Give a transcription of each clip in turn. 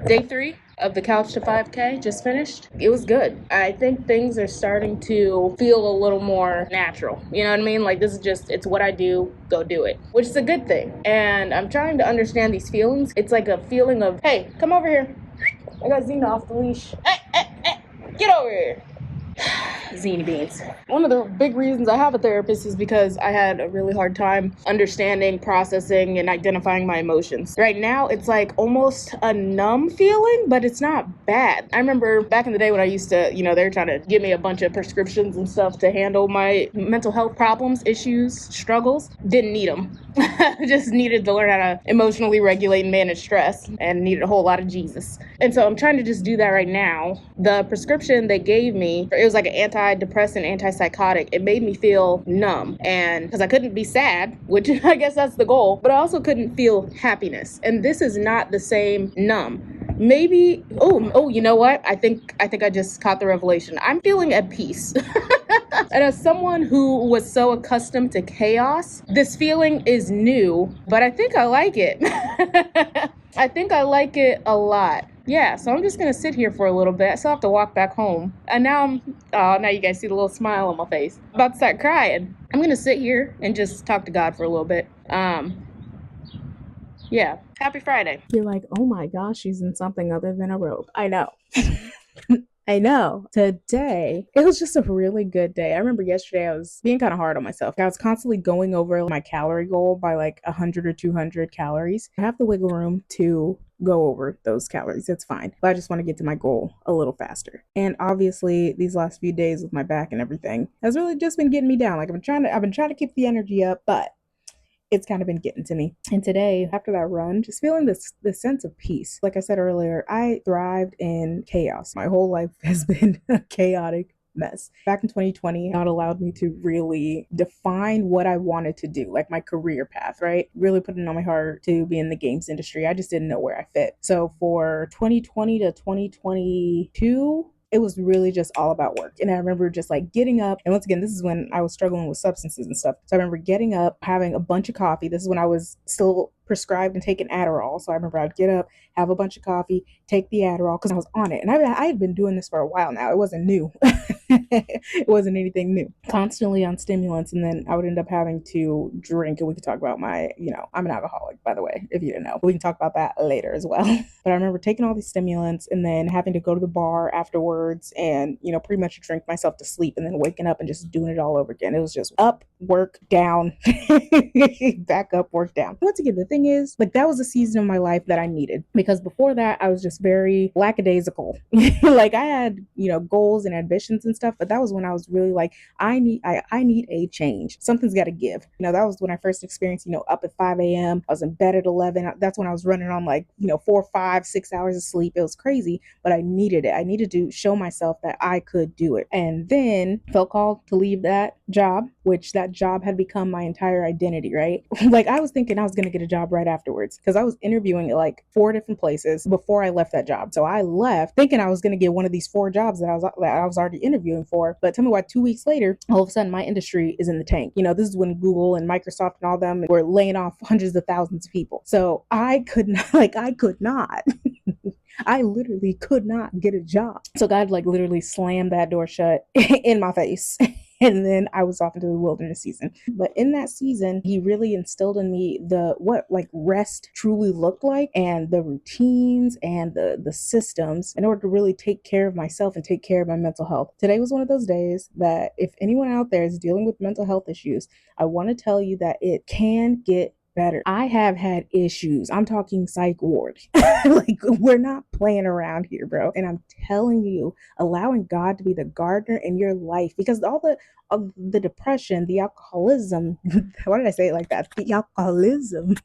Day 3 of the Couch to 5K just finished. It was good. I think things are starting to feel a little more natural. You know what I mean? Like, this is just, it's what I do, go do it, which is a good thing. And I'm trying to understand these feelings. It's like a feeling of, hey, come over here. I got Xena off the leash. Hey, get over here. Zany beans. One of the big reasons I have a therapist is because I had a really hard time understanding, processing, and identifying my emotions. Right now, it's like almost a numb feeling, but it's not bad. I remember back in the day when I used to, they were trying to give me a bunch of prescriptions and stuff to handle my mental health problems, issues, struggles. Didn't need them. Just needed to learn how to emotionally regulate and manage stress, and needed a whole lot of Jesus. And so I'm trying to just do that right now. The prescription they gave me, it was like an antidepressant, antipsychotic. It made me feel numb, and because I couldn't be sad, which I guess that's the goal, but I also couldn't feel happiness. And this is not the same numb. Maybe, you know what? I think I just caught the revelation. I'm feeling at peace. And as someone who was so accustomed to chaos, this feeling is new, but I think I like it. I think I like it a lot. Yeah, so I'm just gonna sit here for a little bit. I still have to walk back home. And now now you guys see the little smile on my face. I'm about to start crying. I'm gonna sit here and just talk to God for a little bit. Yeah. Happy Friday. You're like, oh my gosh, she's in something other than a robe. I know. I know. Today, it was just a really good day. I remember yesterday I was being kind of hard on myself. I was constantly going over my calorie goal by like 100 or 200 calories. I have the wiggle room to go over those calories. It's fine. But I just want to get to my goal a little faster. And obviously, these last few days with my back and everything has really just been getting me down. Like I've been trying to keep the energy up, but it's kind of been getting to me. And today, after that run, just feeling this sense of peace. Like I said earlier, I thrived in chaos. My whole life has been a chaotic mess. Back in 2020, God allowed me to really define what I wanted to do, like my career path, right? Really putting it on my heart to be in the games industry. I just didn't know where I fit. So for 2020 to 2022, it was really just all about work. And I remember just like getting up. And once again, this is when I was struggling with substances and stuff. So I remember getting up, having a bunch of coffee. This is when I was still prescribed and taking Adderall. So I remember I'd get up, have a bunch of coffee, take the Adderall because I was on it. And I had been doing this for a while now. It wasn't new. It wasn't anything new. Constantly on stimulants. And then I would end up having to drink. And we could talk about I'm an alcoholic, by the way, if you didn't know. We can talk about that later as well. But I remember taking all these stimulants and then having to go to the bar afterwards and, pretty much drink myself to sleep and then waking up and just doing it all over again. It was just up, work, down, back up, work down. Once again, the thing is, like, that was a season of my life that I needed, because before that I was just very lackadaisical. Like I had, goals and ambitions and stuff, but that was when I was really like, I need a change. Something's got to give. That was when I first experienced, up at 5 a.m. I was in bed at 11. That's when I was running on like, 4, 5, 6 hours of sleep. It was crazy, but I needed it. I needed to show myself that I could do it. And then felt called to leave that job, which that job had become my entire identity, right? Like I was thinking I was going to get a job right afterwards, because I was interviewing at like 4 different places before I left that job. So I left thinking I was going to get one of these 4 jobs that I was already interviewing for. But tell me why 2 weeks later, all of a sudden my industry is in the tank. This is when Google and Microsoft and all them were laying off hundreds of thousands of people. So I could not. I literally could not get a job. So God literally slammed that door shut in my face. And then I was off into the wilderness season. But in that season, he really instilled in me what rest truly looked like, and the routines and the systems in order to really take care of myself and take care of my mental health. Today was one of those days that if anyone out there is dealing with mental health issues, I want to tell you that it can get better. I have had issues. I'm talking psych ward. Like, we're not playing around here, bro. And I'm telling you, allowing God to be the gardener in your life, because all the depression, the alcoholism, why did I say it like that? The alcoholism,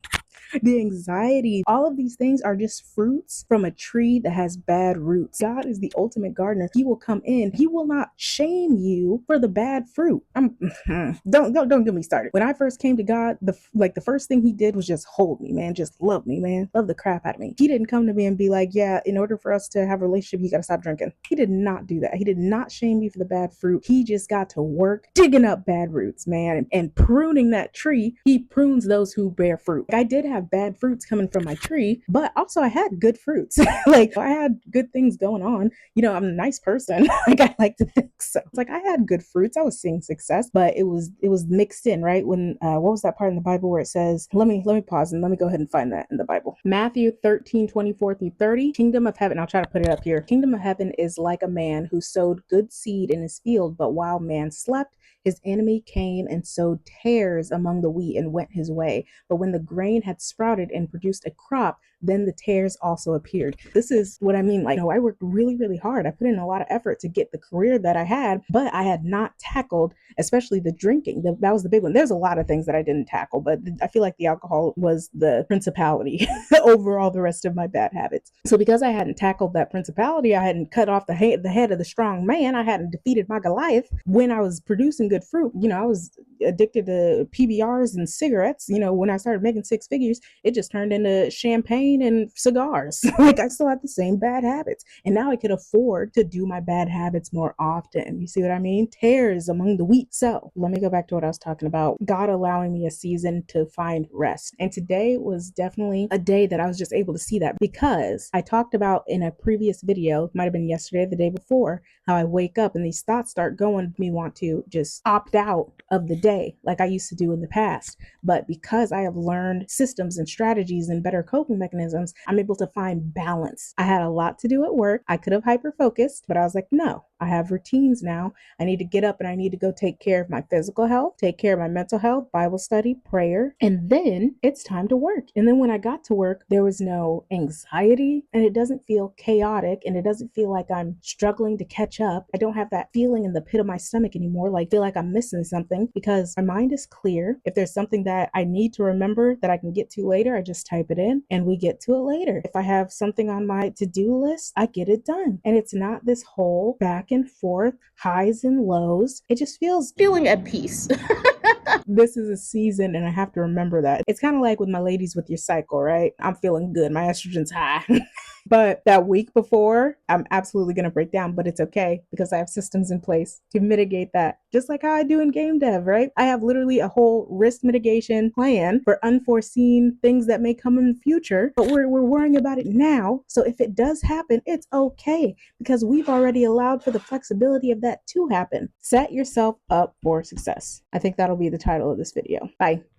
the anxiety, all of these things are just fruits from a tree that has bad roots. God is the ultimate gardener. He will come in. He will not shame you for the bad fruit. Don't get me started. When I first came to God, the first thing he did was just hold me, man. Just love me, man. Love the crap out of me. He didn't come to me and be like, yeah, in order for us to have a relationship, you got to stop drinking. He did not do that. He did not shame me for the bad fruit. He just got to work work digging up bad roots, man, and pruning that tree. He prunes those who bear fruit. I did have bad fruits coming from my tree, but also I had good fruits. Like I had good things going on. I'm a nice person. Like I like to think so. It's like I had good fruits. I was seeing success, but it was mixed in, right? When what was that part in the Bible where it says, let me pause and let me go ahead and find that in the Bible. Matthew 13:24-30. Kingdom of heaven. I'll try to put it up here. Kingdom of heaven is like a man who sowed good seed in his field, but while man slept, his enemy came and sowed tares among the wheat and went his way. But when the grain had sprouted and produced a crop, then the tares also appeared. This is what I mean. Like, I worked really, really hard. I put in a lot of effort to get the career that I had, but I had not tackled, especially the drinking. That was the big one. There's a lot of things that I didn't tackle, but I feel like the alcohol was the principality over all the rest of my bad habits. So because I hadn't tackled that principality, I hadn't cut off the head of the strong man, I hadn't defeated my Goliath. When I was producing good fruit, I was addicted to PBRs and cigarettes. When I started making six figures, it just turned into champagne and cigars. Like I still had the same bad habits, and now I could afford to do my bad habits more often. You see what I mean? Tares among the wheat. So let me go back to what I was talking about. God allowing me a season to find rest. And today was definitely a day that I was just able to see that, because I talked about in a previous video, might have been yesterday, the day before, how I wake up and these thoughts start going, me want to just opt out of the day like I used to do in the past. But because I have learned systems and strategies and better coping mechanisms, I'm able to find balance. I had a lot to do at work. I could have hyper focused, but I was like, no, I have routines now. I need to get up and I need to go take care of my physical health, take care of my mental health, Bible study, prayer, and then it's time to work. And then when I got to work, there was no anxiety, and it doesn't feel chaotic, and it doesn't feel like I'm struggling to catch up. I don't have that feeling in the pit of my stomach anymore, like feel like I'm missing something, because my mind is clear. If there's something that I need to remember that I can get to later, I just type it in and we get to it later. If I have something on my to-do list, I get it done. And it's not this whole back and forth, highs and lows. It just feeling at peace. This is a season, and I have to remember that. It's kind of like with my ladies with your cycle, right? I'm feeling good. My estrogen's high. But that week before, I'm absolutely going to break down, but it's okay because I have systems in place to mitigate that. Just like how I do in game dev, right? I have literally a whole risk mitigation plan for unforeseen things that may come in the future, but we're worrying about it now. So if it does happen, it's okay because we've already allowed for the flexibility of that to happen. Set yourself up for success. I think that'll be the title of this video. Bye.